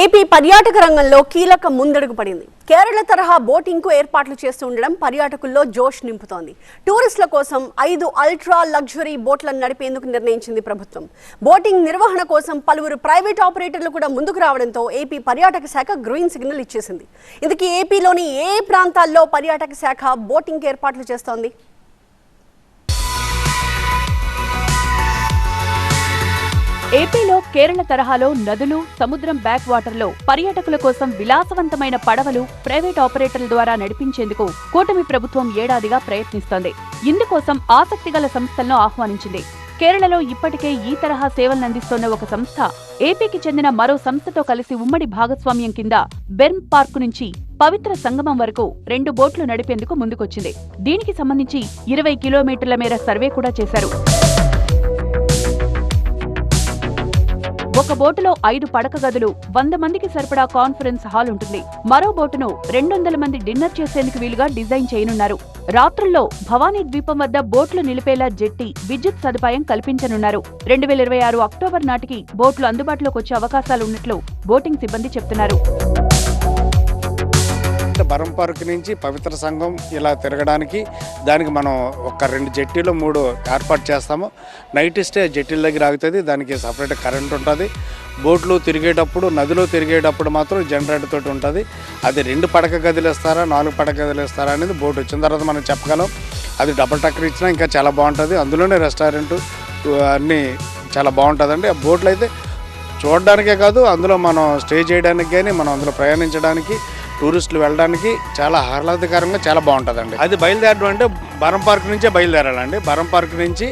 AP పర్యాటక రంగంలో కీలక ముందడుగు పడింది. కేరళ తరహా బోటింగ్ కు ఏర్పాట్లు చేస్తూ ఉండడం పర్యాటకుల్లో జోష్ నింపుతోంది. టూరిస్టుల కోసం 5 అల్ట్రా లగ్జరీ బోట్లను నడిపేందుకు నిర్ణయించింది ప్రభుత్వం. బోటింగ్ నిర్వహణ కోసం పలువురు ప్రైవేట్ ఆపరేటర్లు కూడా ముందుకు రావడంతో ఏపీ పర్యాటక శాఖ గ్రీన్ సిగ్నల్ ఇచ్చేసింది. ఇందుకే ఏపీలోని ఏ ప్రాంతాల్లో పర్యాటక శాఖ బోటింగ్ ఏర్పాట్లు చేస్తోంది? ఏపీలో కేరళ తరహాలో నదులు, సముద్రం బ్యాక్ వాటర్లో పర్యాటకుల కోసం విలాసవంతమైన పడవలు ప్రైవేట్ ఆపరేటర్ల ద్వారా నడిపించేందుకు కూటమి ప్రభుత్వం ఏడాదిగా ప్రయత్నిస్తోంది. ఇందుకోసం ఆసక్తిగల సంస్థలను ఆహ్వానించింది. కేరళలో ఇప్పటికే ఈ తరహా సేవలనందిస్తోన్న ఒక సంస్థ ఏపీకి చెందిన మరో సంస్థతో కలిసి ఉమ్మడి భాగస్వామ్యం కింద బెర్మ్ పార్క్ నుంచి పవిత్ర సంగమం వరకు 2 బోట్లు నడిపేందుకు ముందుకొచ్చింది. దీనికి సంబంధించి 20 కిలోమీటర్ల మేర సర్వే కూడా చేశారు. ఒక బోటులో 5 పడక గదులు, 100 మందికి సరిపడా కాన్ఫరెన్స్ హాల్ ఉంటుంది. మరో బోటును 200 మంది డిన్నర్ చేసేందుకు వీలుగా డిజైన్ చేయనున్నారు. రాత్రుల్లో భవానీ ద్వీపం వద్ద బోట్లు నిలిపేలా జెట్టి, విద్యుత్ సదుపాయం కల్పించనున్నారు. 2026 అక్టోబర్ నాటికి బోట్లు అందుబాటులోకి వచ్చే అవకాశాలున్నట్లు బోటింగ్ సిబ్బంది చెప్తున్నారు. బరం పార్క్ నుంచి పవిత్ర సంఘం ఇలా తిరగడానికి దానికి మనం ఒక 2 జెట్టీలు 3 ఏర్పాటు చేస్తాము. నైట్ స్టే జెట్టీల దగ్గర ఆగుతుంది. దానికి సపరేట్ కరెంట్ ఉంటుంది. బోట్లు తిరిగేటప్పుడు, నదిలో తిరిగేటప్పుడు మాత్రం జనరేటర్ తోటి ఉంటుంది. అది 2 పడక గదులు ఇస్తారా, 4 పడక గదులు ఇస్తారా అనేది బోట్ వచ్చిన తర్వాత మనం చెప్పగలం. అది డబుల్ టక్కర్ ఇచ్చినా ఇంకా చాలా బాగుంటుంది. అందులోనే రెస్టారెంట్ అన్నీ చాలా బాగుంటుందండి. ఆ బోట్లు అయితే చూడడానికే కాదు, అందులో మనం స్టే చేయడానికి కానీ, మనం అందులో ప్రయాణించడానికి, టూరిస్టులు వెళ్ళడానికి చాలా ఆహ్లాదకరంగా చాలా బాగుంటుందండి. అది బయలుదేరడం అంటే బరం పార్క్ నుంచే బయలుదేరాలండి. బరం పార్క్ నుంచి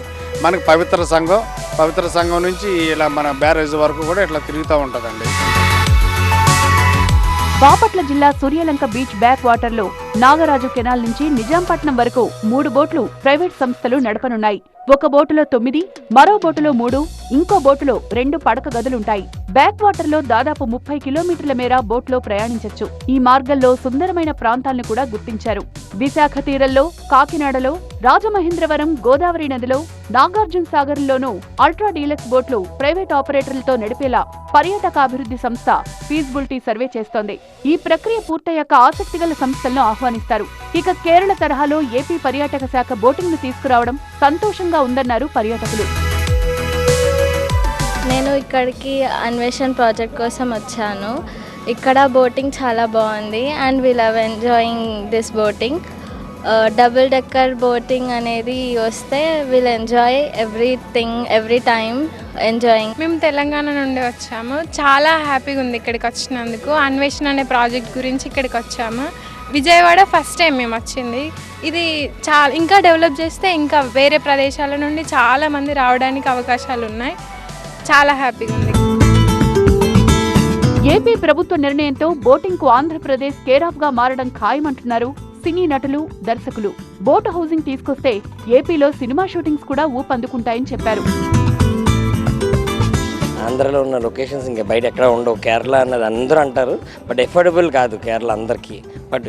మనకి పవిత్ర సంఘం నుంచి ఇలా మన బ్యారేజ్ వరకు కూడా ఇట్లా తిరుగుతూ ఉంటుందండి. బాపట్ల జిల్లా సూర్యలంక బీచ్ బ్యాక్ వాటర్లో నాగరాజు కెనాల్ నుంచి నిజాంపట్నం వరకు 3 బోట్లు ప్రైవేట్ సంస్థలు నడపనున్నాయి. ఒక బోటులో 9, మరో బోటులో 3, ఇంకో బోటులో 2 పడక గదులుంటాయి. బ్యాక్ వాటర్ లో దాదాపు 30 కిలోమీటర్ల మేర బోట్లో ప్రయాణించొచ్చు. ఈ మార్గంలో సుందరమైన ప్రాంతాలను కూడా గుర్తించారు. విశాఖ తీరంలో, కాకినాడలో, రాజమహేంద్రవరం, గోదావరి నదిలో, నాగార్జున సాగర్లోనూ అల్ట్రా డీలక్స్ బోట్లు ప్రైవేట్ ఆపరేటర్లతో నడిపేలా పర్యాటకాభివృద్ధి సంస్థ ఫీజిబిలిటీ సర్వే చేస్తోంది. ఈ ప్రక్రియ పూర్తయ్యాక ఆసక్తిగల సంస్థలను ఆహ్వానిస్తారు. ఇక కేరళ తరహాలో ఏపీ పర్యాటక శాఖ బోటింగ్ ను తీసుకురావడం సంతోషంగా ఉందన్నారు పర్యాటకులు. నేను ఇక్కడికి అన్వేషణ్ ప్రాజెక్ట్ కోసం వచ్చాను. ఇక్కడ బోటింగ్ చాలా బాగుంది and we love enjoying this boating. Double decker boating అనేది వస్తే will enjoy everything every time enjoying. మేము తెలంగాణ నుండి వచ్చాము. చాలా హ్యాపీగా ఉంది ఇక్కడికి వచ్చినందుకు. అన్వేషణ అనే ప్రాజెక్ట్ గురించి ఇక్కడికి వచ్చాము. విజయవాడ ఫస్ట్ టైం మేము వచ్చింది. ఇది ఇంకా డెవలప్ చేస్తే ఇంకా వేరే ప్రదేశాల నుండి చాలా మంది రావడానికి అవకాశాలు ఉన్నాయి. చాలా హ్యాపీగా ఉంది. ఏపీ ప్రభుత్వ నిర్ణయంతో బోటింగ్ కు ఆంధ్రప్రదేశ్ కేరాఫ్ గా మారడం ఖాయమంటున్నారు సినీ నటులు, దర్శకులు. బోట్ హౌసింగ్ తీసుకొస్తే ఏపీలో సినిమా షూటింగ్స్ కూడా ఊపందుకుంటాయని చెప్పారు. ఆంధ్రాలో ఉన్న లొకేషన్స్ ఇంకా బయట ఎక్కడ ఉండవు. కేరళ అన్నది అందరూ అంటారు, బట్ ఎఫోర్డబుల్ కాదు కేరళ అందరికీ. బట్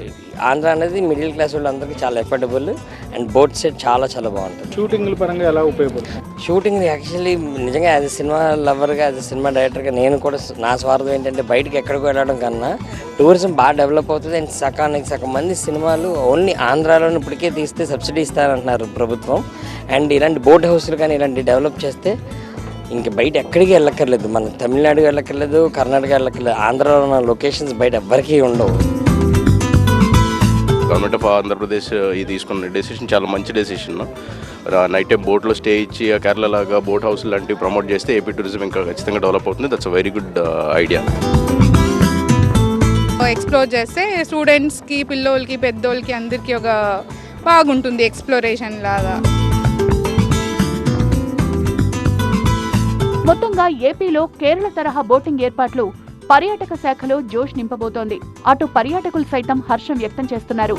ఆంధ్ర అనేది మిడిల్ క్లాస్ వాళ్ళందరికీ చాలా ఎఫోర్డబుల్ అండ్ బోట్ సెట్ చాలా చాలా బాగుంటుంది. షూటింగ్ల పరంగా ఎలా ఉపయోగపడుతుంది? షూటింగ్ యాక్చువల్లీ నిజంగా యాజ్ ఎ సినిమా లవర్గా, యాజ్ ఎ సినిమా డైరెక్టర్గా నేను కూడా నా స్వార్థం ఏంటంటే బయటకు ఎక్కడికి వెళ్ళడం కన్నా టూరిజం బాగా డెవలప్ అవుతుంది. అండ్ సగం మంది సినిమాలు ఓన్లీ ఆంధ్రాలోనే ఇప్పటికే తీస్తే సబ్సిడీ ఇస్తారంటున్నారు ప్రభుత్వం. అండ్ ఇలాంటి బోట్ హౌస్లు కానీ ఇలాంటి డెవలప్ చేస్తే ఇంక బయట ఎక్కడికి వెళ్ళక్కర్లేదు. మన తమిళనాడు వెళ్ళక్కర్లేదు, కర్ణాటక వెళ్ళక్కర్లేదు. ఆంధ్రాలో ఉన్న లొకేషన్స్ బయట ఎవ్వరికీ ఉండవు. గవర్నమెంట్ ఆఫ్ ఆంధ్రప్రదేశ్ ఇది తీసుకున్న డెసిషన్ చాలా మంచి డెసిషన్. నైట్ టైం బోట్లో స్టే ఇచ్చి కేరళ లాగా బోట్ హౌస్ లాంటివి ప్రమోట్ చేస్తే ఏపీ టూరిజం ఇంకా ఖచ్చితంగా డెవలప్ అవుతుంది. That's a very good idea. Explore చేస్తే స్టూడెంట్స్కి, పిల్లోళ్ళకి, పెద్దోళ్ళకి అందరికీ ఒక బాగుంటుంది ఎక్స్ప్లోరేషన్ లాగా. మొత్తంగా ఏపీలో కేరళ తరహా బోటింగ్ ఏర్పాట్లు పర్యాటక శాఖలో జోష్ నింపబోతోంది. అటు పర్యాటకులు సైతం హర్షం వ్యక్తం చేస్తున్నారు.